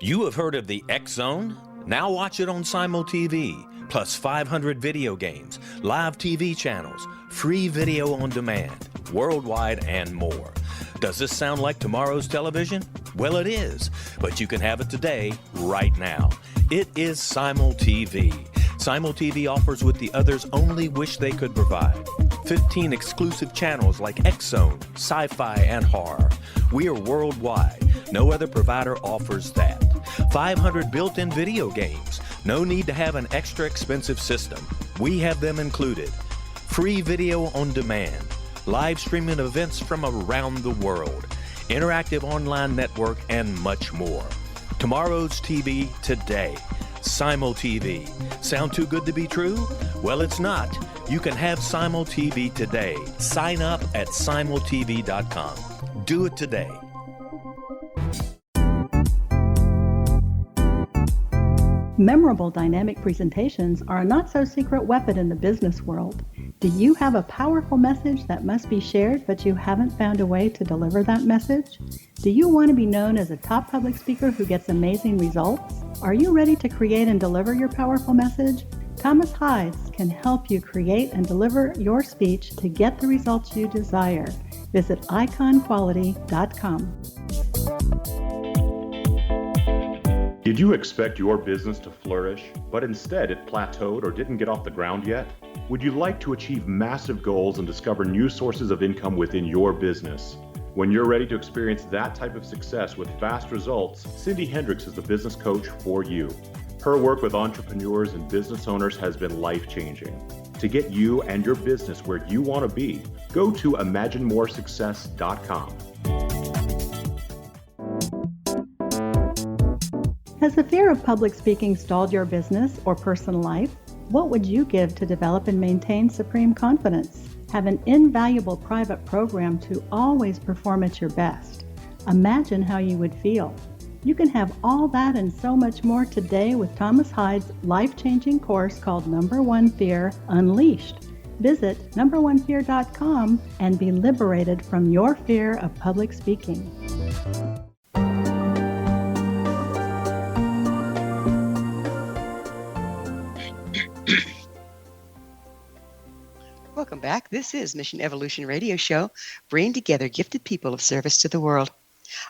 You have heard of the X Zone? Now watch it on Simul TV, plus 500 video games, live TV channels, free video on demand, worldwide, and more. Does this sound like tomorrow's television? Well, it is, but you can have it today, right now. It is Simul TV. Simul TV offers what the others only wish they could provide. 15 exclusive channels like X Zone, sci-fi, and horror. We are worldwide. No other provider offers that. 500 built-in video games. No need to have an extra expensive system. We have them included. Free video on demand. Live streaming events from around the world, interactive online network, and much more. Tomorrow's TV today. Simul TV. Sound too good to be true? Well, it's not. You can have Simul TV today. Sign up at simultv.com. Do it today. Memorable dynamic presentations are a not-so-secret weapon in the business world. Do you have a powerful message that must be shared, but you haven't found a way to deliver that message? Do you want to be known as a top public speaker who gets amazing results? Are you ready to create and deliver your powerful message? Thomas Hides can help you create and deliver your speech to get the results you desire. Visit iconquality.com. Did you expect your business to flourish, but instead it plateaued or didn't get off the ground yet? Would you like to achieve massive goals and discover new sources of income within your business? When you're ready to experience that type of success with fast results, Cindy Hendricks is the business coach for you. Her work with entrepreneurs and business owners has been life-changing. To get you and your business where you want to be, go to imaginemoresuccess.com. Has the fear of public speaking stalled your business or personal life? What would you give to develop and maintain supreme confidence? Have an invaluable private program to always perform at your best. Imagine how you would feel. You can have all that and so much more today with Thomas Hides' life-changing course called Number One Fear Unleashed. Visit numberonefear.com and be liberated from your fear of public speaking. Welcome back. This is Mission Evolution Radio Show, bringing together gifted people of service to the world.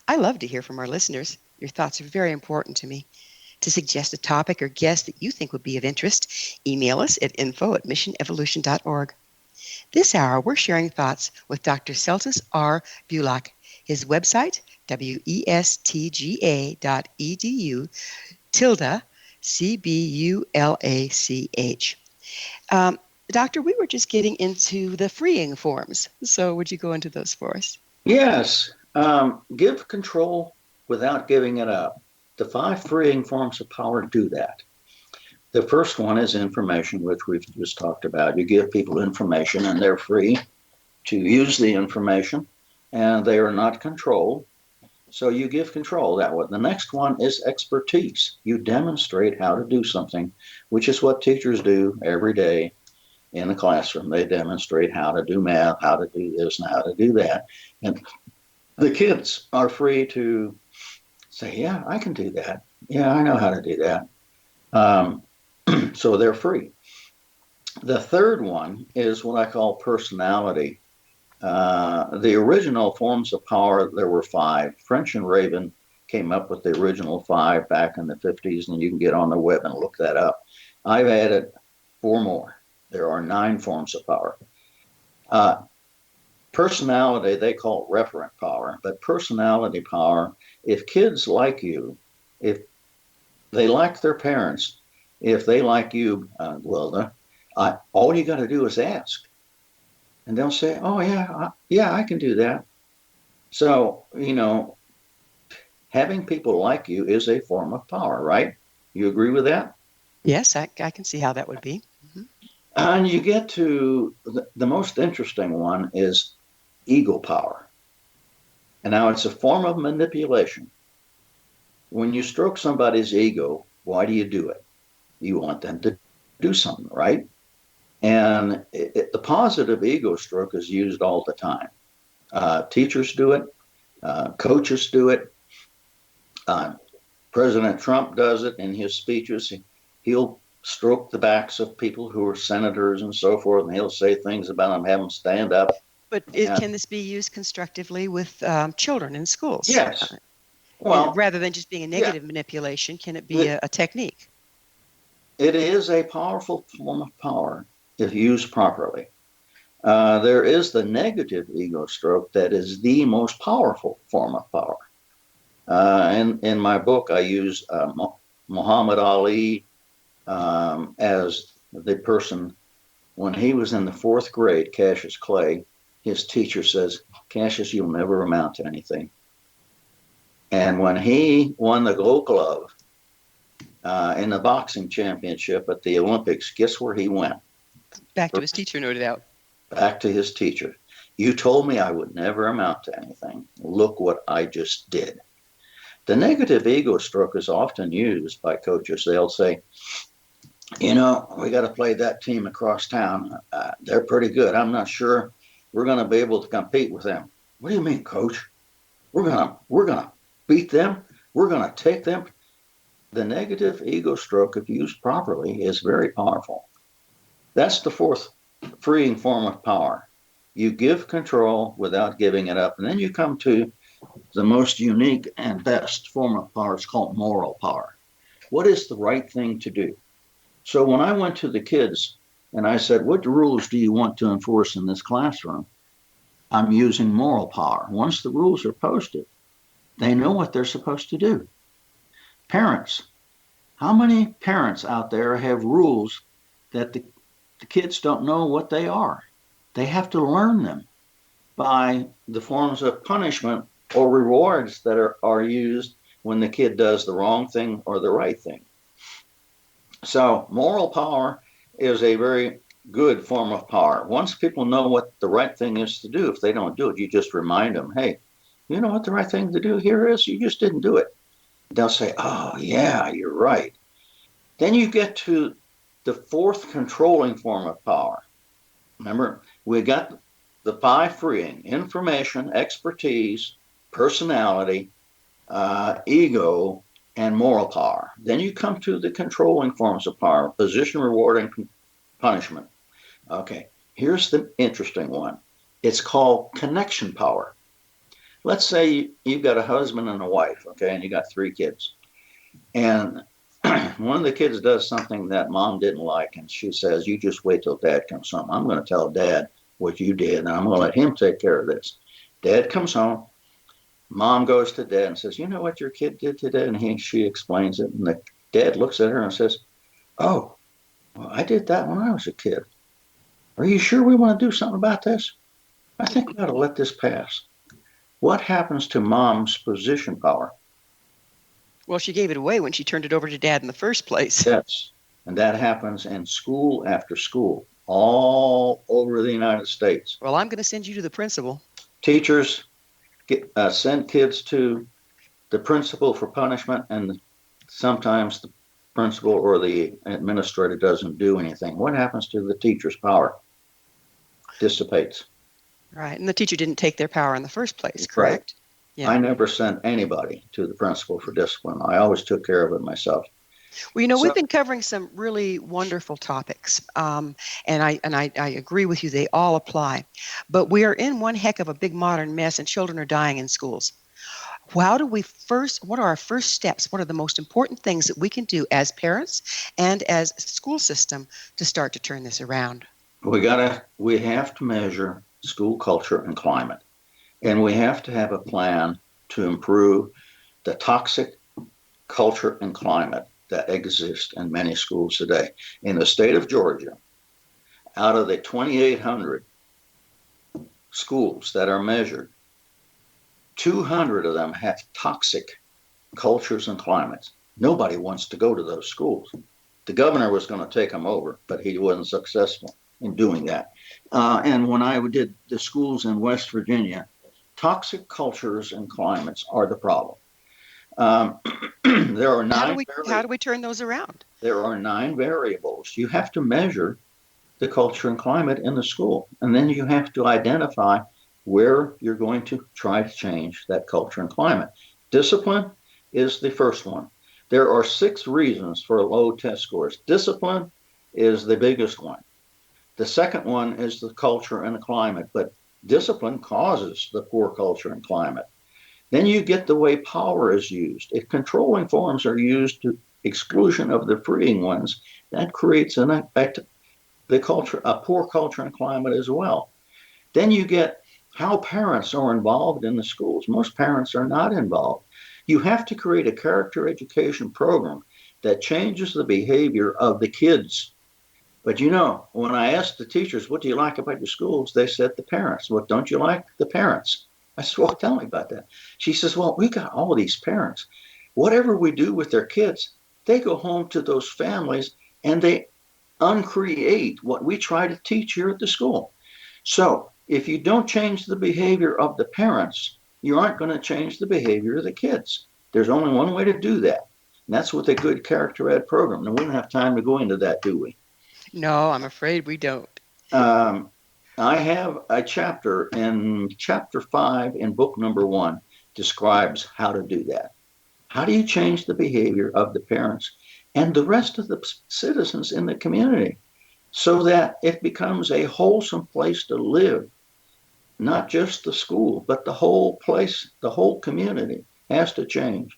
I love to hear from our listeners. Your thoughts are very important to me. To suggest a topic or guest that you think would be of interest, email us at info@missionevolution.org. This hour, we're sharing thoughts with Dr. Cletus R. Bulach. His website, westga.edu, _CBULACH. Doctor, we were just getting into the freeing forms. So would you go into those for us? Yes. Give control without giving it up. The 5 freeing forms of power do that. The first one is information, which we've just talked about. You give people information and they're free to use the information, and they are not controlled. So you give control that way. The next one is expertise. You demonstrate how to do something, which is what teachers do every day in the classroom. They demonstrate how to do math, how to do this, and how to do that. And the kids are free to say, yeah, I can do that. Yeah, I know how to do that. So they're free. The third one is what I call personality. The original forms of power, there were 5. French and Raven came up with the original 5 back in the 50s, and you can get on the web and look that up. I've added 4 more. There are 9 forms of power. Personality, they call it referent power, but personality power, if kids like you, if they like their parents, if they like you, Gwilda, all you got to do is ask. And they'll say, oh, yeah, I can do that. So, having people like you is a form of power, right? You agree with that? Yes, I can see how that would be. Mm-hmm. And you get to the most interesting one is ego power. And now it's a form of manipulation. When you stroke somebody's ego, why do you do it? You want them to do something, right? And the positive ego stroke is used all the time. Teachers do it. Coaches do it. President Trump does it in his speeches. He'll stroke the backs of people who are senators and so forth, and he'll say things about them, have them stand up. But can this be used constructively with children in schools? Yes. Well, rather than just being a negative manipulation, can it be a technique? It is a powerful form of power if used properly. There is the negative ego stroke that is the most powerful form of power. In my book, I use Muhammad Ali as the person. When he was in the 4th grade, Cassius Clay, his teacher says, Cassius, you'll never amount to anything. And when he won the gold glove in the boxing championship at the Olympics, guess where he went? Back to his teacher, no doubt. Back to his teacher. You told me I would never amount to anything. Look what I just did. The negative ego stroke is often used by coaches. They'll say, we got to play that team across town. They're pretty good. I'm not sure we're going to be able to compete with them. What do you mean, coach? We're gonna beat them. We're going to take them. The negative ego stroke, if used properly, is very powerful. That's the 4th freeing form of power. You give control without giving it up. And then you come to the most unique and best form of power. It's called moral power. What is the right thing to do? So when I went to the kids and I said, what rules do you want to enforce in this classroom? I'm using moral power. Once the rules are posted, they know what they're supposed to do. Parents, how many parents out there have rules that the kids don't know what they are? They have to learn them by the forms of punishment or rewards that are used when the kid does the wrong thing or the right thing. So moral power is a very good form of power. Once people know what the right thing is to do, if they don't do it, you just remind them, hey, you know what the right thing to do here is? You just didn't do it. They'll say, oh, yeah, you're right. Then you get to the 4th controlling form of power. Remember, we got the 5 freeing: information, expertise, personality, ego, and moral power. Then you come to the controlling forms of power: position, reward, and punishment. Okay, here's the interesting one. It's called connection power. Let's say you've got a husband and a wife, okay, and you got 3 kids. And one of the kids does something that mom didn't like, and she says, you just wait till dad comes home. I'm going to tell dad what you did, and I'm going to let him take care of this. Dad comes home. Mom goes to dad and says, you know what your kid did today? And she explains it. And the dad looks at her and says, oh, well, I did that when I was a kid. Are you sure we want to do something about this? I think we ought to let this pass. What happens to mom's position power? Well, she gave it away when she turned it over to dad in the first place. Yes. And that happens in school after school, all over the United States. Well, I'm going to send you to the principal. Teachers send kids to the principal for punishment, and sometimes the principal or the administrator doesn't do anything. What happens to the teacher's power? Dissipates. Right. And the teacher didn't take their power in the first place, correct? Right. Yeah. I never sent anybody to the principal for discipline. I always took care of it myself. Well, we've been covering some really wonderful topics, and I agree with you. They all apply, but we are in one heck of a big modern mess, and children are dying in schools. What are our first steps? What are the most important things that we can do as parents and as a school system to start to turn this around? We have to measure school culture and climate, and we have to have a plan to improve the toxic culture and climate that exist in many schools today. In the state of Georgia, out of the 2,800 schools that are measured, 200 of them have toxic cultures and climates. Nobody wants to go to those schools. The governor was going to take them over, but he wasn't successful in doing that. And when I did the schools in West Virginia, toxic cultures and climates are the problem. There are how do we turn those around? There are 9 variables. You have to measure the culture and climate in the school, and then you have to identify where you're going to try to change that culture and climate. Discipline is the first one. There are 6 reasons for low test scores. Discipline is the biggest one. The second one is the culture and the climate, but discipline causes the poor culture and climate. Then you get the way power is used. If controlling forms are used to exclusion of the freeing ones, that creates an effect, a poor culture and climate as well. Then you get how parents are involved in the schools. Most parents are not involved. You have to create a character education program that changes the behavior of the kids. But when I asked the teachers, what do you like about your schools? They said the parents. What don't you like? The parents. I said, well, tell me about that. She says, well, we got all these parents. Whatever we do with their kids, they go home to those families and they uncreate what we try to teach here at the school. So if you don't change the behavior of the parents, you aren't going to change the behavior of the kids. There's only one way to do that. And that's with a good character ed program. And we don't have time to go into that, do we? No, I'm afraid we don't. I have a chapter in chapter 5 in book number 1 describes how to do that. How do you change the behavior of the parents and the rest of the citizens in the community so that it becomes a wholesome place to live? Not just the school, but the whole place, the whole community has to change.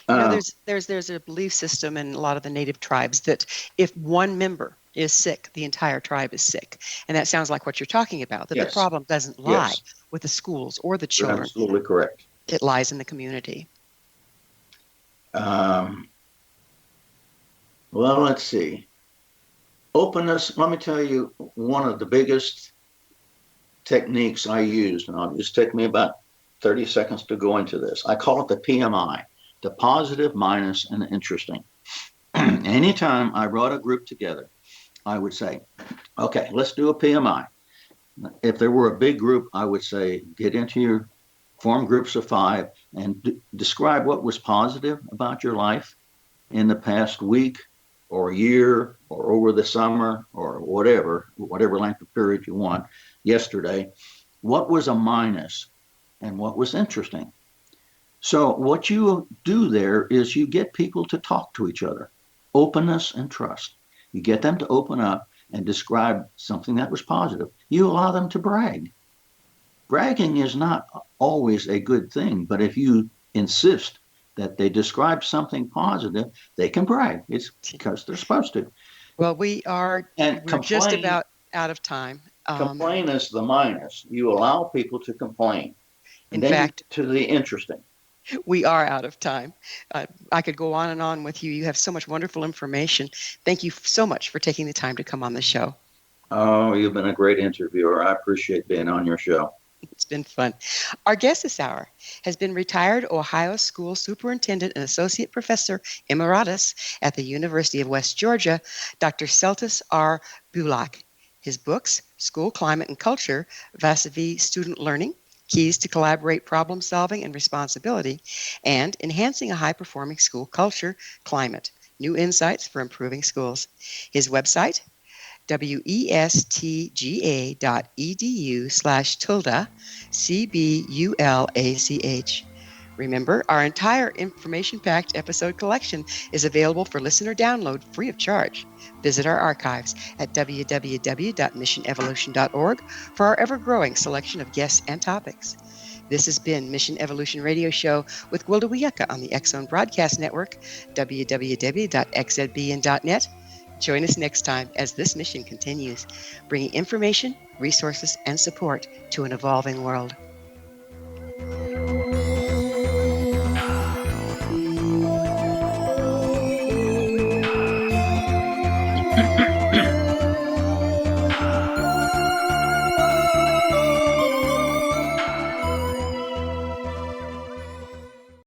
There's a belief system in a lot of the native tribes that if one member is sick, the entire tribe is sick. And that sounds like what you're talking about, that Yes. the problem doesn't lie with the schools or the children. You're absolutely correct. It lies in the community. Well, let's see. Openness, let me tell you, one of the biggest techniques I used, and it'll just take me about 30 seconds to go into this. I call it the PMI, the positive, minus, and interesting. Anytime I brought a group together, I would say, okay, let's do a PMI. If there were a big group, I would say, form groups of 5 and describe what was positive about your life in the past week or year or over the summer or whatever length of period you want, yesterday. What was a minus and what was interesting? So what you do there is you get people to talk to each other, openness and trust. You get them to open up and describe something that was positive. You allow them to brag. Bragging is not always a good thing, but if you insist that they describe something positive, they can brag. It's because they're supposed to. Well, we're just about out of time. Complain is the minus. You allow people to complain. And In fact, to the interesting. We are out of time. I could go on and on with you. You have so much wonderful information. Thank you so much for taking the time to come on the show. Oh, you've been a great interviewer. I appreciate being on your show. It's been fun. Our guest this hour has been retired Ohio School Superintendent and Associate Professor Emeritus at the University of West Georgia, Dr. Cletus R. Bulach. His books, School Climate and Culture, Vis-à-vis Student Learning, keys to collaborate, problem solving, and responsibility, and enhancing a high-performing school culture climate, new insights for improving schools. His website, westga.edu/tilde, CBULACH. Remember, our entire information-packed episode collection is available for listener download free of charge. Visit our archives at www.missionevolution.org for our ever-growing selection of guests and topics. This has been Mission Evolution Radio Show with Gwilda Wiyaka on the X Zone Broadcast Network, www.xzbn.net. Join us next time as this mission continues, bringing information, resources, and support to an evolving world.